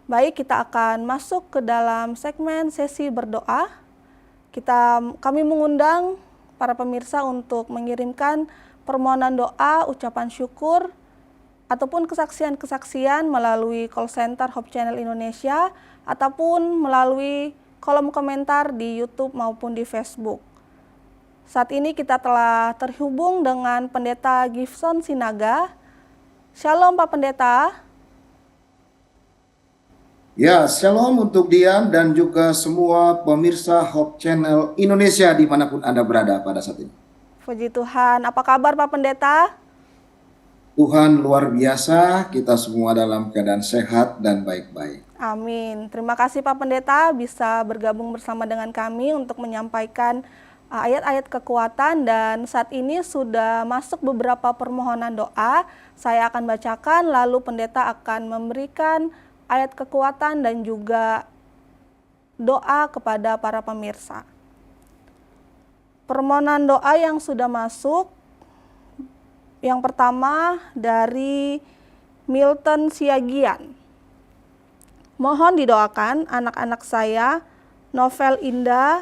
Baik, kita akan masuk ke dalam segmen sesi berdoa. Kami mengundang para pemirsa untuk mengirimkan permohonan doa, ucapan syukur, ataupun kesaksian-kesaksian melalui call center Hope Channel Indonesia, ataupun melalui kolom komentar di YouTube maupun di Facebook. Saat ini kita telah terhubung dengan Pendeta Gibson Sinaga. Shalom Pak Pendeta. Ya, shalom untuk Dian dan juga semua pemirsa Hope Channel Indonesia dimanapun Anda berada pada saat ini. Puji Tuhan, apa kabar Pak Pendeta? Tuhan luar biasa, kita semua dalam keadaan sehat dan baik-baik. Amin. Terima kasih Pak Pendeta bisa bergabung bersama dengan kami untuk menyampaikan ayat-ayat kekuatan, dan saat ini sudah masuk beberapa permohonan doa. Saya akan bacakan, lalu Pendeta akan memberikan ayat kekuatan dan juga doa kepada para pemirsa. Permohonan doa yang sudah masuk, yang pertama dari Milton Siagian. Mohon didoakan anak-anak saya, Novel Indah,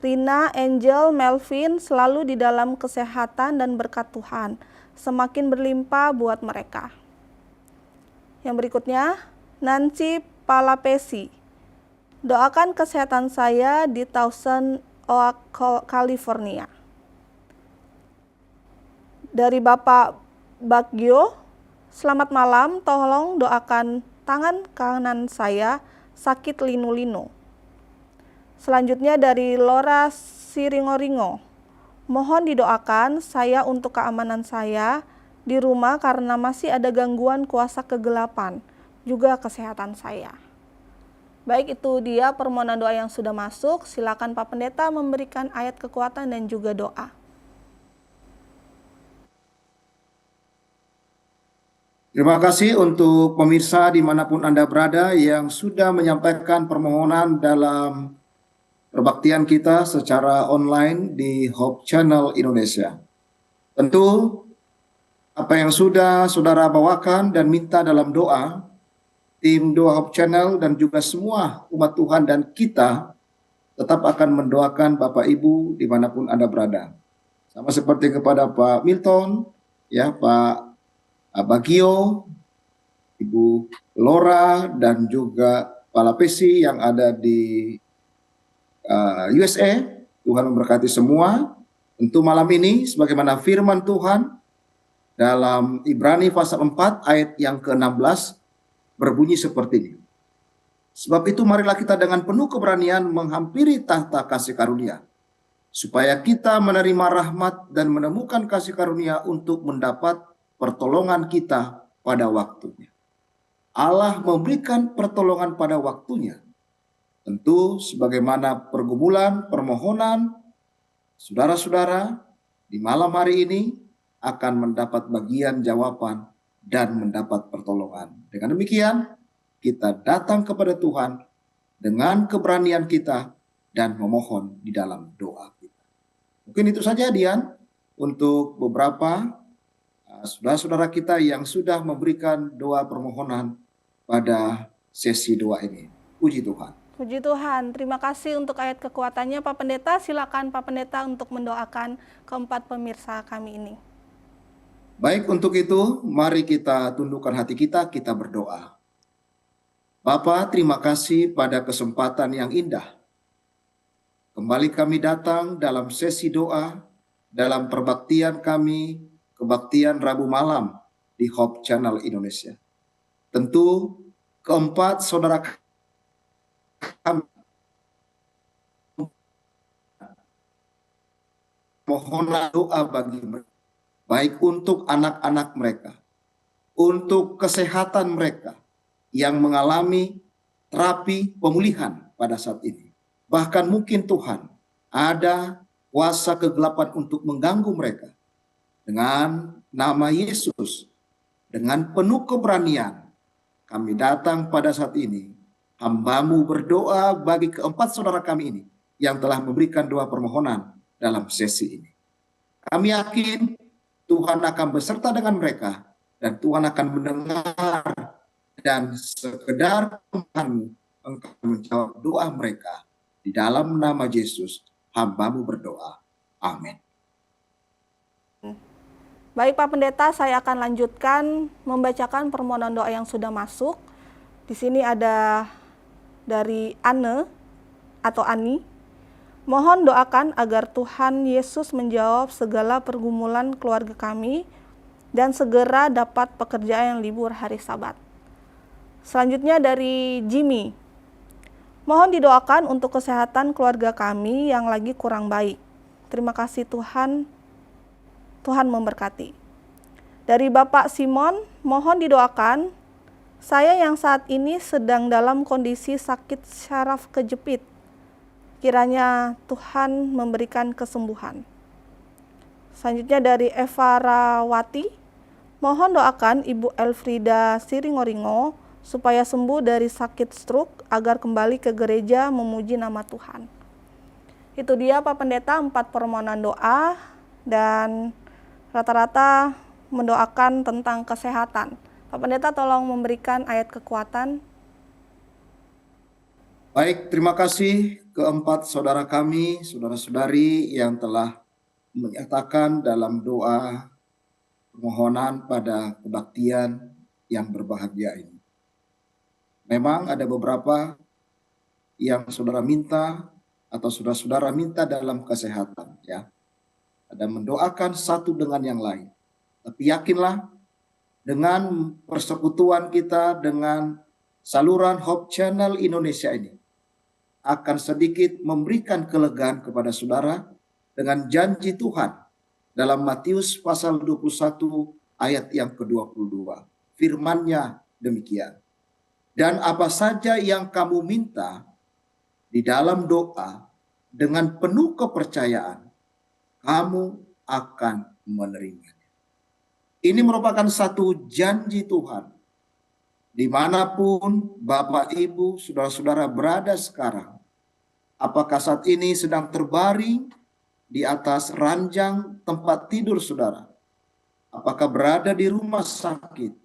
Rina, Angel, Melvin, selalu di dalam kesehatan dan berkat Tuhan, semakin berlimpah buat mereka. Yang berikutnya, Nancy Palapesi. Doakan kesehatan saya di Thousand Oak, California. Dari Bapak Bagio, selamat malam, tolong doakan tangan kanan saya sakit linu-linu. Selanjutnya dari Laura Siringo-ringo, mohon didoakan saya untuk keamanan saya di rumah karena masih ada gangguan kuasa kegelapan, juga kesehatan saya. Baik, itu dia permohonan doa yang sudah masuk. Silakan Pak Pendeta memberikan ayat kekuatan dan juga doa. Terima kasih untuk pemirsa dimanapun Anda berada yang sudah menyampaikan permohonan dalam perbaktian kita secara online di Hope Channel Indonesia. Tentu apa yang sudah saudara bawakan dan minta dalam doa, tim Doa Hope Channel dan juga semua umat Tuhan dan kita tetap akan mendoakan Bapak Ibu dimanapun Anda berada. Sama seperti kepada Pak Milton, ya Pak Bagio, Ibu Laura, dan juga Pak Lapesi yang ada di USA. Tuhan memberkati semua. Tentu malam ini sebagaimana firman Tuhan dalam Ibrani pasal 4 ayat yang ke-16 berbunyi seperti ini. Sebab itu marilah kita dengan penuh keberanian menghampiri tahta kasih karunia, supaya kita menerima rahmat dan menemukan kasih karunia untuk mendapat pertolongan kita pada waktunya. Allah memberikan pertolongan pada waktunya. Tentu sebagaimana pergumulan, permohonan, saudara-saudara di malam hari ini akan mendapat bagian jawaban dan mendapat pertolongan. Dengan demikian, kita datang kepada Tuhan dengan keberanian kita dan memohon di dalam doa kita. Mungkin itu saja, Dian, untuk beberapa saudara-saudara kita yang sudah memberikan doa permohonan pada sesi doa ini. Puji Tuhan. Puji Tuhan, terima kasih untuk ayat kekuatannya Pak Pendeta. Silakan Pak Pendeta untuk mendoakan keempat pemirsa kami ini. Baik, untuk itu mari kita tundukkan hati kita berdoa. Bapa, terima kasih pada kesempatan yang indah. Kembali kami datang dalam sesi doa, dalam perbaktian kami, kebaktian Rabu malam di Hope Channel Indonesia. Tentu keempat saudara kami mohon doa bagi mereka, baik untuk anak-anak mereka, untuk kesehatan mereka yang mengalami terapi pemulihan pada saat ini. Bahkan mungkin Tuhan ada kuasa kegelapan untuk mengganggu mereka. Dengan nama Yesus, dengan penuh keberanian, kami datang pada saat ini. Hamba-Mu berdoa bagi keempat saudara kami ini yang telah memberikan doa permohonan dalam sesi ini. Kami yakin Tuhan akan beserta dengan mereka dan Tuhan akan mendengar dan sekedar Tuhan Engkau menjawab doa mereka. Di dalam nama Yesus, hamba-Mu berdoa. Amin. Baik Pak Pendeta, saya akan lanjutkan membacakan permohonan doa yang sudah masuk. Di sini ada dari Anne atau Ani. Mohon doakan agar Tuhan Yesus menjawab segala pergumulan keluarga kami dan segera dapat pekerjaan yang libur hari Sabat. Selanjutnya dari Jimmy. Mohon didoakan untuk kesehatan keluarga kami yang lagi kurang baik. Terima kasih Tuhan. Tuhan memberkati. Dari Bapak Simon, mohon didoakan, saya yang saat ini sedang dalam kondisi sakit syaraf kejepit. Kiranya Tuhan memberikan kesembuhan. Selanjutnya dari Eva Rawati, mohon doakan Ibu Elfrida Siringoringo supaya sembuh dari sakit stroke agar kembali ke gereja memuji nama Tuhan. Itu dia Pak Pendeta 4 permohonan doa dan rata-rata mendoakan tentang kesehatan. Pak Pendeta tolong memberikan ayat kekuatan. Baik, terima kasih keempat saudara kami, saudara-saudari yang telah menyatakan dalam doa permohonan pada kebaktian yang berbahagia ini. Memang ada beberapa yang saudara minta atau saudara-saudara minta dalam kesehatan, ya. Ada mendoakan satu dengan yang lain. Tapi yakinlah dengan persekutuan kita dengan saluran Hope Channel Indonesia ini akan sedikit memberikan kelegaan kepada saudara dengan janji Tuhan dalam Matius pasal 21 ayat yang ke-22. Firman-Nya demikian. Dan apa saja yang kamu minta di dalam doa dengan penuh kepercayaan, kamu akan menerimanya. Ini merupakan satu janji Tuhan. Dimanapun Bapak, Ibu, saudara-saudara berada sekarang, apakah saat ini sedang terbaring di atas ranjang tempat tidur saudara? Apakah berada di rumah sakit?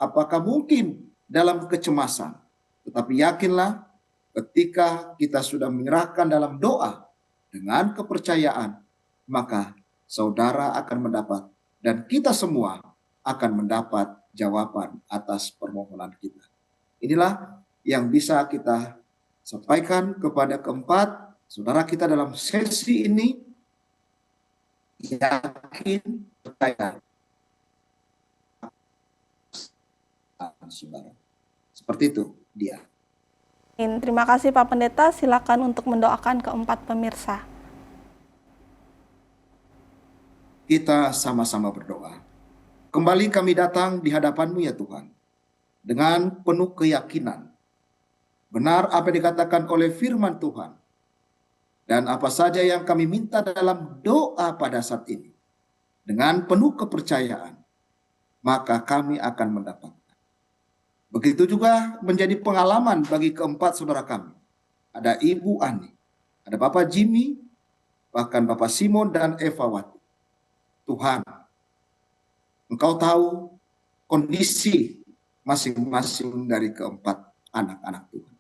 Apakah mungkin dalam kecemasan? Tetapi yakinlah ketika kita sudah menyerahkan dalam doa dengan kepercayaan, maka saudara akan mendapat dan kita semua akan mendapat jawaban atas permohonan kita. Inilah yang bisa kita sampaikan kepada keempat saudara kita dalam sesi ini. Yakin, percaya, saudara. Seperti itu dia. Terima kasih Pak Pendeta, silakan untuk mendoakan keempat pemirsa. Kita sama-sama berdoa. Kembali kami datang di hadapan-Mu ya Tuhan, dengan penuh keyakinan. Benar apa yang dikatakan oleh firman Tuhan. Dan apa saja yang kami minta dalam doa pada saat ini, dengan penuh kepercayaan, maka kami akan mendapatkan. Begitu juga menjadi pengalaman bagi keempat saudara kami. Ada Ibu Ani, ada Bapak Jimmy, bahkan Bapak Simon dan Eva Wati. Tuhan, Engkau tahu kondisi masing-masing dari keempat anak-anak Tuhan.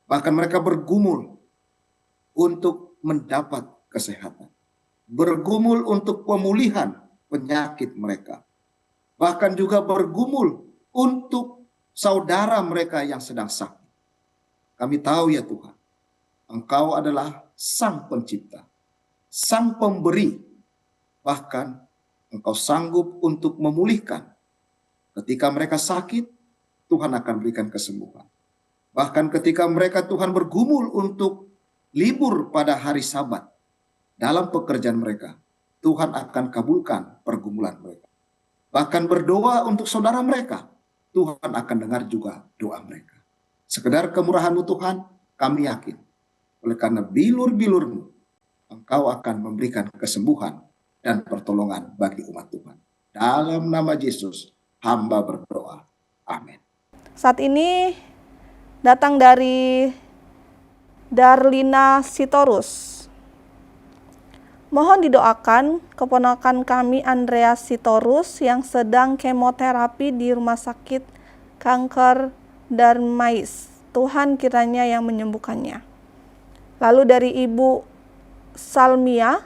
Bahkan mereka bergumul untuk mendapat kesehatan. Bergumul untuk pemulihan penyakit mereka. Bahkan juga bergumul untuk saudara mereka yang sedang sakit. Kami tahu ya Tuhan, Engkau adalah Sang Pencipta, Sang Pemberi, bahkan Engkau sanggup untuk memulihkan. Ketika mereka sakit, Tuhan akan berikan kesembuhan. Bahkan ketika mereka Tuhan bergumul untuk libur pada hari Sabat, dalam pekerjaan mereka, Tuhan akan kabulkan pergumulan mereka. Bahkan berdoa untuk saudara mereka, Tuhan akan dengar juga doa mereka. Sekedar kemurahan-Mu Tuhan, kami yakin. Oleh karena bilur-bilur-Mu, Engkau akan memberikan kesembuhan dan pertolongan bagi umat Tuhan. Dalam nama Yesus, hamba berdoa. Amin. Saat ini datang dari Darlina Sitorus. Mohon didoakan keponakan kami Andreas Sitorus yang sedang kemoterapi di Rumah Sakit Kanker Darmais. Tuhan kiranya yang menyembuhkannya. Lalu dari Ibu Salmia,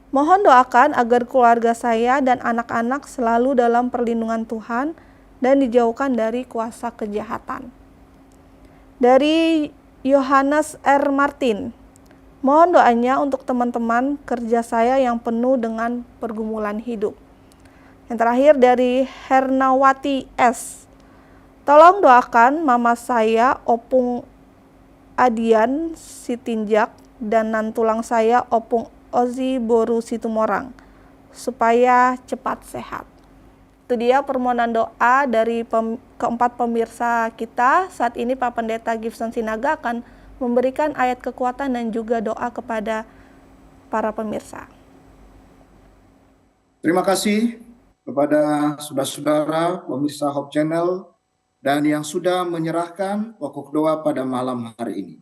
mohon doakan agar keluarga saya dan anak-anak selalu dalam perlindungan Tuhan dan dijauhkan dari kuasa kejahatan. Dari Yohanes R. Martin, mohon doanya untuk teman-teman kerja saya yang penuh dengan pergumulan hidup. Yang terakhir dari Hernawati S. Tolong doakan mama saya, Opung Adian Sitinjak, dan nantulang saya, Opung Ozi Boru Situmorang, supaya cepat sehat. Itu dia permohonan doa dari keempat pemirsa kita. Saat ini Pak Pendeta Gibson Sinaga akan memberikan ayat kekuatan dan juga doa kepada para pemirsa. Terima kasih kepada saudara-saudara pemirsa Hope Channel dan yang sudah menyerahkan pokok doa pada malam hari ini.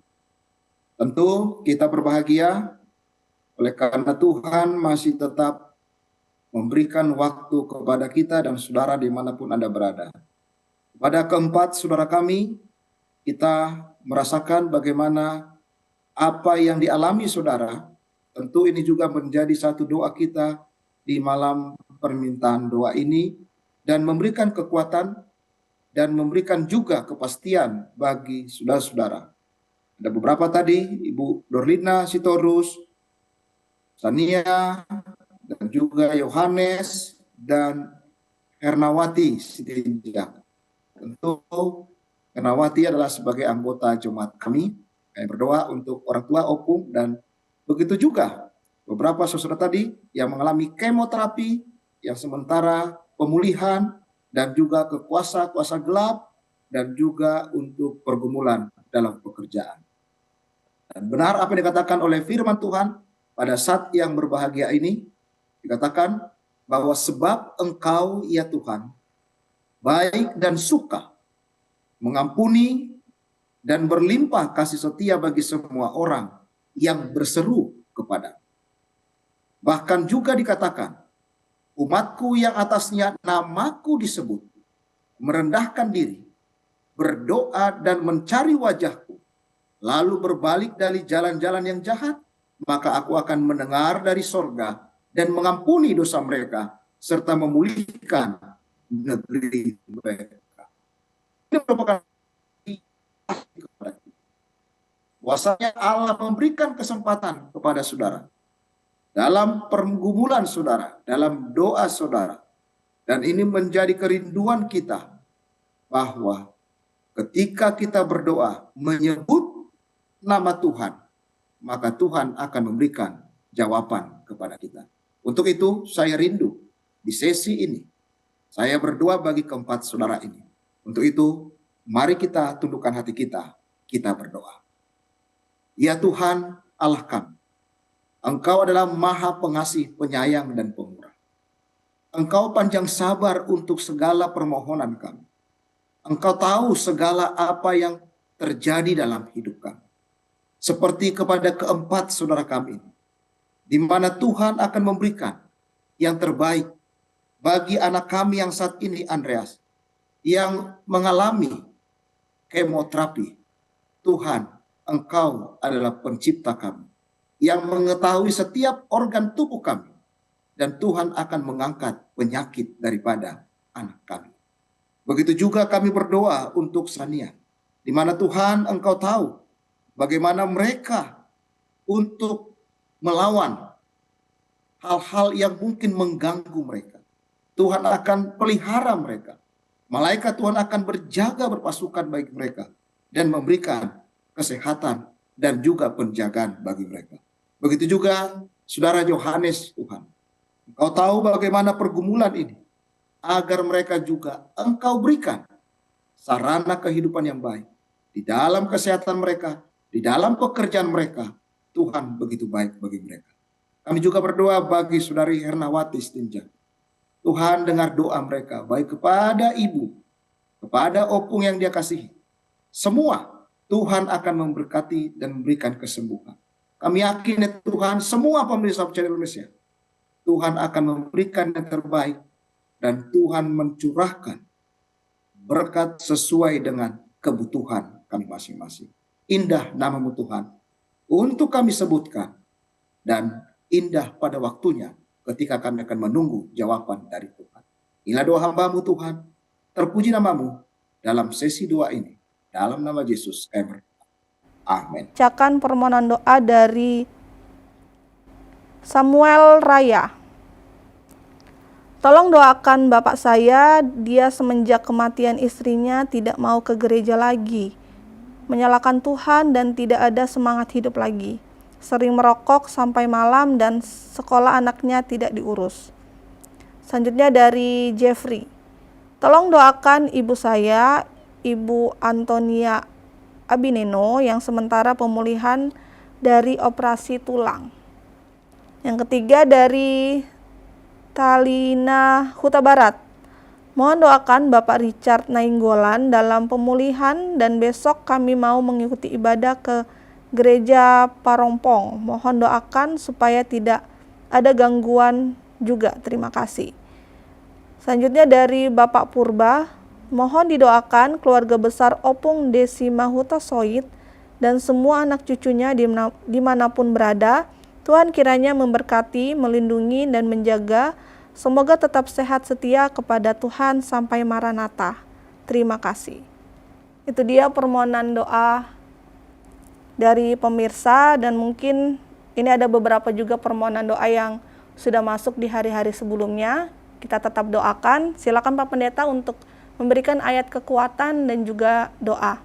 Tentu kita berbahagia oleh karena Tuhan masih tetap memberikan waktu kepada kita dan saudara dimanapun Anda berada. Pada keempat saudara kami, kita merasakan bagaimana apa yang dialami saudara. Tentu ini juga menjadi satu doa kita di malam permintaan doa ini dan memberikan kekuatan dan memberikan juga kepastian bagi saudara-saudara. Ada beberapa tadi, Ibu Dorlina Sitorus, Sania, dan juga Yohanes, dan Hernawati Sitinjak. Tentu Hernawati adalah sebagai anggota jemaat kami. Kami berdoa untuk orang tua Opung dan begitu juga beberapa saudara tadi yang mengalami kemoterapi, yang sementara pemulihan, dan juga ke kuasa-kuasa gelap, dan juga untuk pergumulan dalam pekerjaan. Dan benar apa yang dikatakan oleh firman Tuhan pada saat yang berbahagia ini, dikatakan bahwa sebab Engkau ya Tuhan, baik dan suka, mengampuni dan berlimpah kasih setia bagi semua orang yang berseru kepada. Bahkan juga dikatakan, umatku yang atasnya namaku disebut, merendahkan diri, berdoa dan mencari wajahku, lalu berbalik dari jalan-jalan yang jahat, maka aku akan mendengar dari sorga dan mengampuni dosa mereka, serta memulihkan negeri mereka. Ini merupakan kuasanya Allah memberikan kesempatan kepada saudara dalam pergumulan saudara, dalam doa saudara. Dan ini menjadi kerinduan kita bahwa ketika kita berdoa menyebut nama Tuhan, maka Tuhan akan memberikan jawaban kepada kita. Untuk itu saya rindu di sesi ini, saya berdoa bagi keempat saudara ini. Untuk itu mari kita tundukkan hati kita berdoa. Ya Tuhan Allah kami, Engkau adalah Maha Pengasih, Penyayang, dan Pemurah. Engkau panjang sabar untuk segala permohonan kami. Engkau tahu segala apa yang terjadi dalam hidup kami. Seperti kepada keempat saudara kami, di mana Tuhan akan memberikan yang terbaik bagi anak kami yang saat ini, Andreas, yang mengalami kemoterapi. Tuhan, Engkau adalah pencipta kami, yang mengetahui setiap organ tubuh kami, dan Tuhan akan mengangkat penyakit daripada anak kami. Begitu juga kami berdoa untuk Sania, di mana Tuhan Engkau tahu bagaimana mereka untuk melawan hal-hal yang mungkin mengganggu mereka. Tuhan akan pelihara mereka. Malaikat Tuhan akan berjaga berpasukan bagi mereka dan memberikan kesehatan dan juga penjagaan bagi mereka. Begitu juga saudara Yohanes, Tuhan, Engkau tahu bagaimana pergumulan ini, agar mereka juga Engkau berikan sarana kehidupan yang baik di dalam kesehatan mereka, di dalam pekerjaan mereka. Tuhan begitu baik bagi mereka. Kami juga berdoa bagi saudari Hernawati Sitinjak. Tuhan dengar doa mereka, baik kepada ibu, kepada Opung yang dia kasihi. Semua Tuhan akan memberkati dan memberikan kesembuhan. Kami yakin ya Tuhan, semua pemirsa channel Indonesia, Tuhan akan memberikan yang terbaik dan Tuhan mencurahkan berkat sesuai dengan kebutuhan kami masing-masing. Indah namamu Tuhan untuk kami sebutkan, dan indah pada waktunya ketika kami akan menunggu jawaban dari Tuhan. Inilah doa hamba-Mu Tuhan, terpuji namamu dalam sesi doa ini. Dalam nama Yesus kami berdoa. Amin. Bacakan permohonan doa dari Samuel Raya. Tolong doakan bapak saya, dia semenjak kematian istrinya tidak mau ke gereja lagi, menyalahkan Tuhan dan tidak ada semangat hidup lagi. Sering merokok sampai malam dan sekolah anaknya tidak diurus. Selanjutnya dari Jeffrey. Tolong doakan ibu saya, Ibu Antonia Abineno, yang sementara pemulihan dari operasi tulang. Yang ketiga dari Talina Huta Barat. Mohon doakan Bapak Richard Nainggolan dalam pemulihan, dan besok kami mau mengikuti ibadah ke gereja Parompong. Mohon doakan supaya tidak ada gangguan juga. Terima kasih. Selanjutnya dari Bapak Purba. Mohon didoakan keluarga besar Opung Desi Mahuta Soid dan semua anak cucunya dimanapun berada. Tuhan kiranya memberkati, melindungi, dan menjaga. Semoga tetap sehat setia kepada Tuhan sampai Maranatha. Terima kasih. Itu dia permohonan doa dari pemirsa, dan mungkin ini ada beberapa juga permohonan doa yang sudah masuk di hari-hari sebelumnya. Kita tetap doakan. Silakan Pak Pendeta untuk memberikan ayat kekuatan dan juga doa.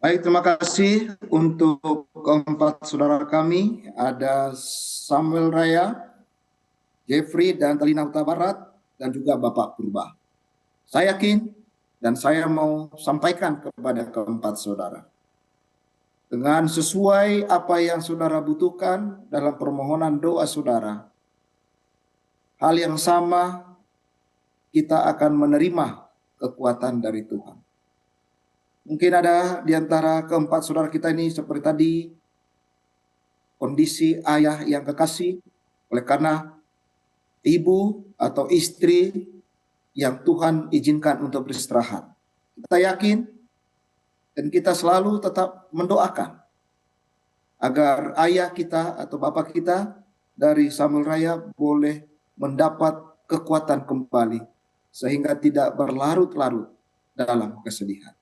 Baik, terima kasih untuk keempat saudara kami. Ada Samuel Raya, Jeffrey dan Talina Huta Barat, dan juga Bapak Purba. Saya yakin dan saya mau sampaikan kepada keempat saudara, dengan sesuai apa yang saudara butuhkan dalam permohonan doa saudara, hal yang sama kita akan menerima kekuatan dari Tuhan. Mungkin ada di antara keempat saudara kita ini seperti tadi, kondisi ayah yang kekasih, oleh karena ibu atau istri yang Tuhan izinkan untuk beristirahat. Kita yakin dan kita selalu tetap mendoakan agar ayah kita atau bapak kita dari Samuel Raya boleh mendapat kekuatan kembali, sehingga tidak berlarut-larut dalam kesedihan.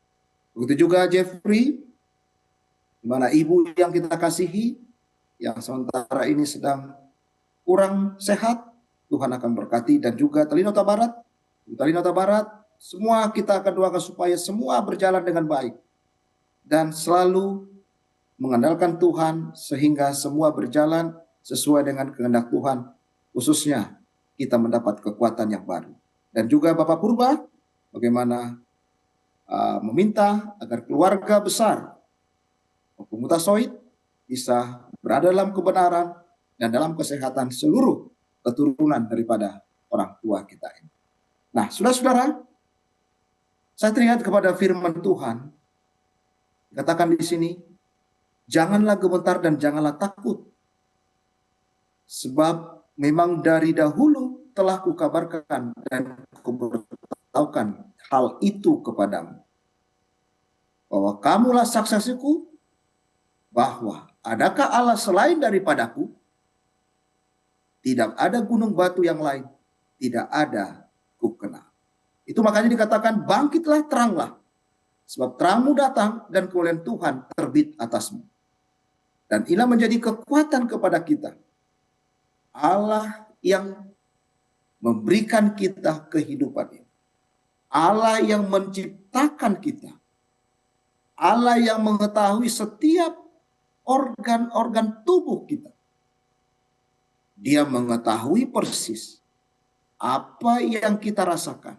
Begitu juga Jeffrey, di mana ibu yang kita kasihi, yang sementara ini sedang kurang sehat, Tuhan akan berkati. Dan juga Talina Huta Barat, semua kita akan doakan supaya semua berjalan dengan baik dan selalu mengandalkan Tuhan, sehingga semua berjalan sesuai dengan kehendak Tuhan, khususnya kita mendapat kekuatan yang baru. Dan juga Bapak Purba, bagaimana meminta agar keluarga besar Pemuda Soid bisa berada dalam kebenaran dan dalam kesehatan seluruh keturunan daripada orang tua kita ini. Nah, saudara-saudara, saya teringat kepada firman Tuhan, katakan di sini, janganlah gemetar dan janganlah takut, sebab memang dari dahulu telah kukabarkan dan kuberitahukan hal itu kepadamu, bahwa kamulah saksiku, bahwa adakah Allah selain daripadaku? Tidak ada gunung batu yang lain, tidak ada ku kenal. Itu makanya dikatakan bangkitlah, teranglah, sebab terangmu datang dan kemuliaan Tuhan terbit atasmu. Dan inilah menjadi kekuatan kepada kita. Allah yang memberikan kita kehidupan ini, Allah yang menciptakan kita, Allah yang mengetahui setiap organ-organ tubuh kita. Dia mengetahui persis apa yang kita rasakan,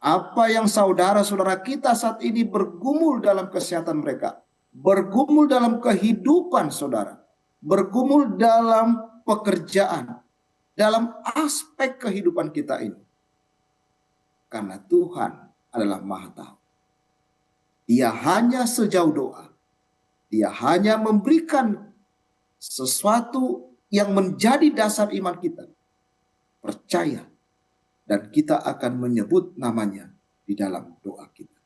apa yang saudara-saudara kita saat ini bergumul dalam kesehatan mereka, bergumul dalam kehidupan saudara, bergumul dalam pekerjaan, dalam aspek kehidupan kita ini. Karena Tuhan adalah Maha Tahu. Dia hanya sejauh doa. Dia hanya memberikan sesuatu yang menjadi dasar iman kita. Percaya. Dan kita akan menyebut namanya di dalam doa kita.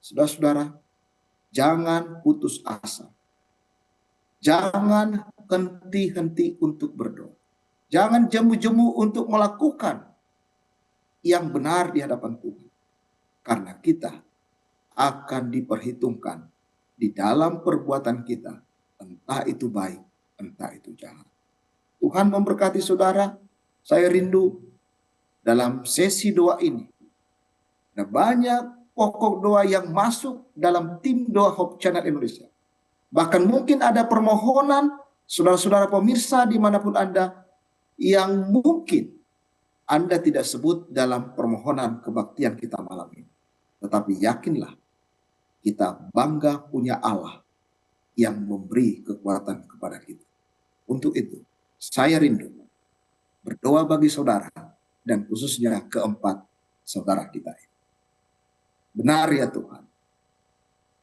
Saudara-saudara, jangan putus asa. Jangan henti-henti untuk berdoa. Jangan jemu-jemu untuk melakukan yang benar di hadapan Tuhan. Karena kita akan diperhitungkan di dalam perbuatan kita. Entah itu baik, entah itu jahat. Tuhan memberkati saudara. Saya rindu dalam sesi doa ini. Ada banyak pokok doa yang masuk dalam tim doa Hope Channel Indonesia. Bahkan mungkin ada permohonan saudara-saudara pemirsa dimanapun Anda yang mungkin Anda tidak sebut dalam permohonan kebaktian kita malam ini. Tetapi yakinlah, kita bangga punya Allah yang memberi kekuatan kepada kita. Untuk itu, saya rindu berdoa bagi saudara dan khususnya keempat saudara kita ini. Benar ya Tuhan,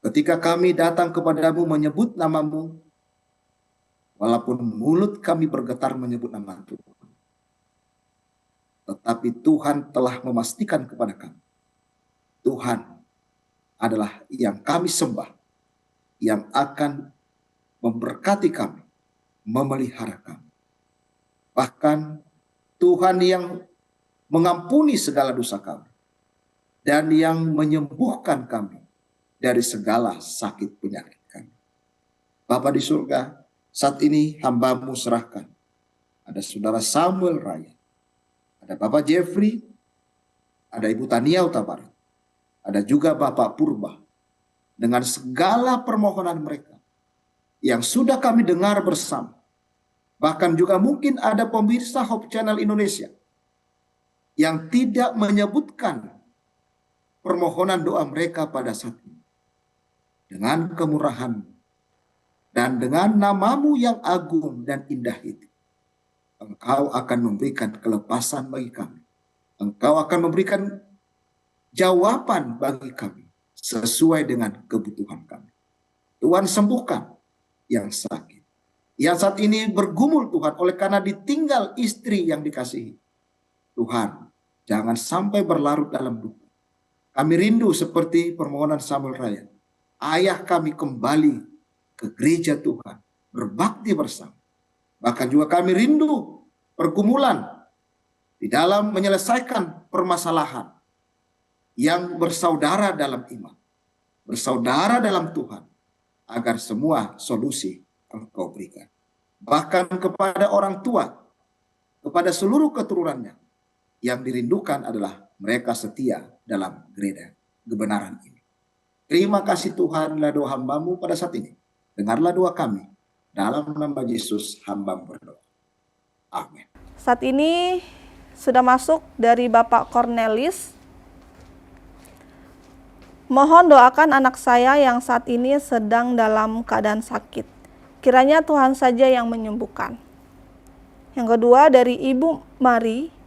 ketika kami datang kepadamu menyebut namamu, walaupun mulut kami bergetar menyebut nama Tuhan, tetapi Tuhan telah memastikan kepada kami, Tuhan adalah yang kami sembah, yang akan memberkati kami, memelihara kami. Bahkan Tuhan yang mengampuni segala dosa kami, dan yang menyembuhkan kami dari segala sakit penyakit kami. Bapa di surga, saat ini hamba-Mu serahkan. Ada saudara Samuel Raya, ada Bapak Jeffrey, ada Ibu Tania Utabarat, ada juga Bapak Purba, dengan segala permohonan mereka yang sudah kami dengar bersama. Bahkan juga mungkin ada pemirsa Hope Channel Indonesia yang tidak menyebutkan permohonan doa mereka pada saat ini. Dengan kemurahan dan dengan namamu yang agung dan indah itu, Engkau akan memberikan kelepasan bagi kami. Engkau akan memberikan jawaban bagi kami sesuai dengan kebutuhan kami. Tuhan sembuhkan yang sakit, yang saat ini bergumul Tuhan oleh karena ditinggal istri yang dikasihi. Tuhan, jangan sampai berlarut dalam duka. Kami rindu seperti permohonan Samuel Raya. Ayah kami kembali ke gereja Tuhan, berbakti bersama. Bahkan juga kami rindu pergumulan di dalam menyelesaikan permasalahan yang bersaudara dalam iman, bersaudara dalam Tuhan, agar semua solusi Engkau berikan. Bahkan kepada orang tua, kepada seluruh keturunannya, yang dirindukan adalah mereka setia dalam gereja kebenaran ini. Terima kasih Tuhan, doa hamba-Mu pada saat ini. Dengarlah doa kami. Dalam nama Yesus hamba berdoa. Amin. Saat ini sudah masuk dari Bapak Cornelis. Mohon doakan anak saya yang saat ini sedang dalam keadaan sakit. Kiranya Tuhan saja yang menyembuhkan. Yang kedua dari Ibu Mari.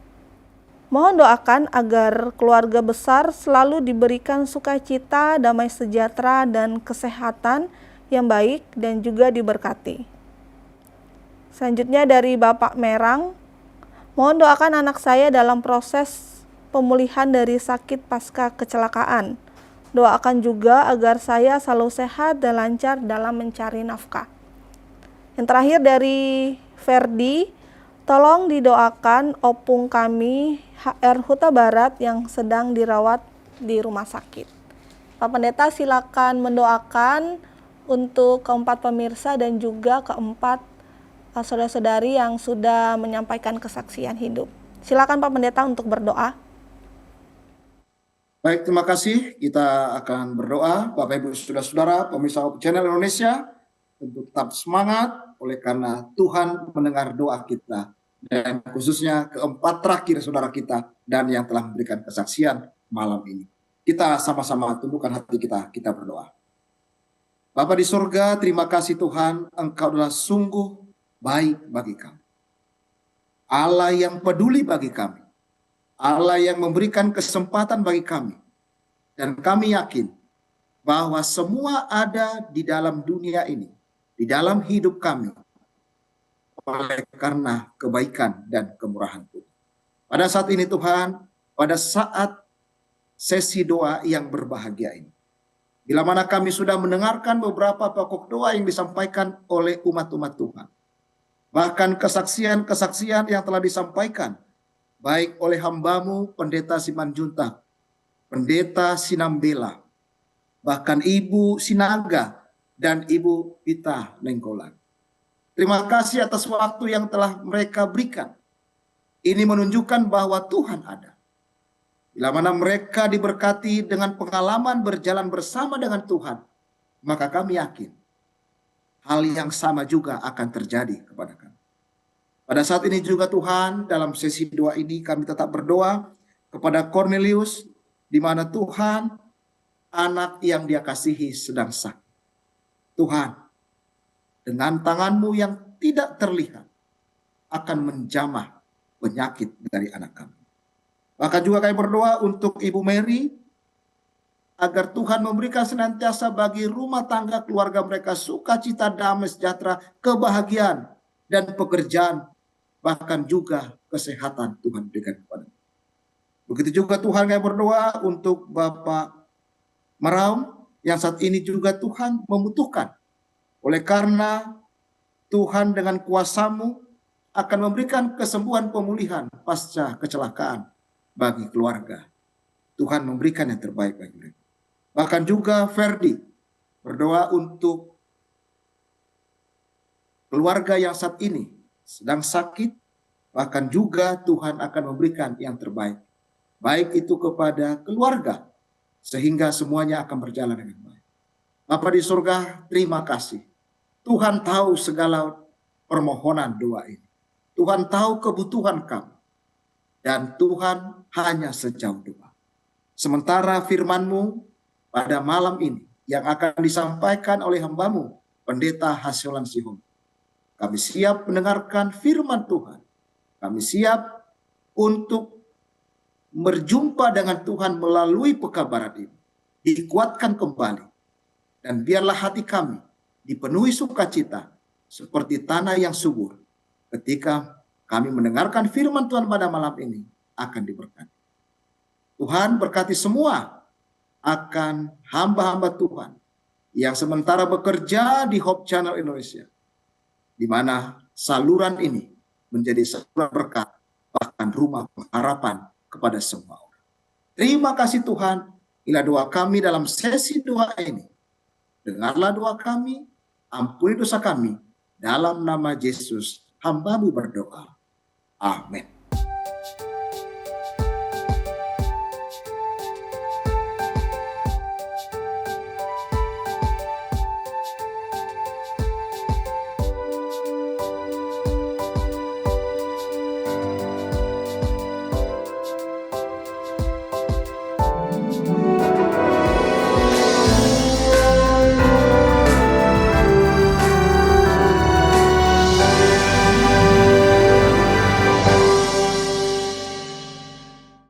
Mohon doakan agar keluarga besar selalu diberikan sukacita, damai sejahtera, dan kesehatan yang baik dan juga diberkati. Selanjutnya dari Bapak Merang. Mohon doakan anak saya dalam proses pemulihan dari sakit pasca kecelakaan. Doakan juga agar saya selalu sehat dan lancar dalam mencari nafkah. Yang terakhir dari Ferdi, tolong didoakan opung kami HR Huta Barat yang sedang dirawat di rumah sakit. Pak Pendeta silakan mendoakan untuk keempat pemirsa dan juga keempat saudara-saudari yang sudah menyampaikan kesaksian hidup. Silakan Pak Pendeta untuk berdoa. Baik, terima kasih. Kita akan berdoa. Bapak Ibu Saudara-saudara, pemirsa Hope Channel Indonesia, untuk tetap semangat oleh karena Tuhan mendengar doa kita. Dan khususnya keempat terakhir saudara kita dan yang telah memberikan kesaksian malam ini. Kita sama-sama tundukkan hati kita berdoa. Bapa di surga, terima kasih Tuhan, Engkau adalah sungguh baik bagi kami. Allah yang peduli bagi kami. Allah yang memberikan kesempatan bagi kami. Dan kami yakin bahwa semua ada di dalam dunia ini, di dalam hidup kami, oleh karena kebaikan dan kemurahan Tuhan. Pada saat ini Tuhan, pada saat sesi doa yang berbahagia ini. Bila mana kami sudah mendengarkan beberapa pokok doa yang disampaikan oleh umat-umat Tuhan. Bahkan kesaksian-kesaksian yang telah disampaikan, baik oleh hambamu, Pendeta Simanjuntak, Pendeta Sinambela, bahkan Ibu Sinaga, dan Ibu Pita Nenggolan. Terima kasih atas waktu yang telah mereka berikan. Ini menunjukkan bahwa Tuhan ada. Bila mana mereka diberkati dengan pengalaman berjalan bersama dengan Tuhan, maka kami yakin hal yang sama juga akan terjadi kepada kami. Pada saat ini juga Tuhan, dalam sesi doa ini kami tetap berdoa kepada Cornelius, di mana Tuhan, anak yang dia kasihi sedang sakit. Tuhan, dengan tangan-Mu yang tidak terlihat, akan menjamah penyakit dari anak kami. Bahkan juga kami berdoa untuk Ibu Mary, agar Tuhan memberikan senantiasa bagi rumah tangga keluarga mereka sukacita, damai, sejahtera, kebahagiaan, dan pekerjaan, bahkan juga kesehatan Tuhan berikan kepada mereka. Begitu juga Tuhan kami berdoa untuk Bapak Meraum, yang saat ini juga Tuhan membutuhkan. Oleh karena Tuhan dengan kuasa-Mu akan memberikan kesembuhan pemulihan pasca kecelakaan bagi keluarga. Tuhan memberikan yang terbaik bagi mereka. Bahkan juga Ferdi berdoa untuk keluarga yang saat ini sedang sakit, bahkan juga Tuhan akan memberikan yang terbaik. Baik itu kepada keluarga, sehingga semuanya akan berjalan dengan baik. Bapa di surga, terima kasih. Tuhan tahu segala permohonan doa ini. Tuhan tahu kebutuhan kami. Dan Tuhan hanya sejauh doa. Sementara firman-Mu pada malam ini yang akan disampaikan oleh hamba-Mu, Pendeta Hasyolan Sihon. Kami siap mendengarkan firman Tuhan. Kami siap untuk berjumpa dengan Tuhan melalui pekabaran ini. Dikuatkan kembali. Dan biarlah hati kami dipenuhi sukacita seperti tanah yang subur ketika kami mendengarkan firman Tuhan pada malam ini akan diberkati. Tuhan berkati semua akan hamba-hamba Tuhan yang sementara bekerja di Hope Channel Indonesia, di mana saluran ini menjadi saluran berkat, bahkan rumah pengharapan kepada semua orang. Terima kasih Tuhan, inilah doa kami dalam sesi doa ini. Dengarlah doa kami, ampuni dosa kami, dalam nama Yesus hamba-Mu berdoa. Amin.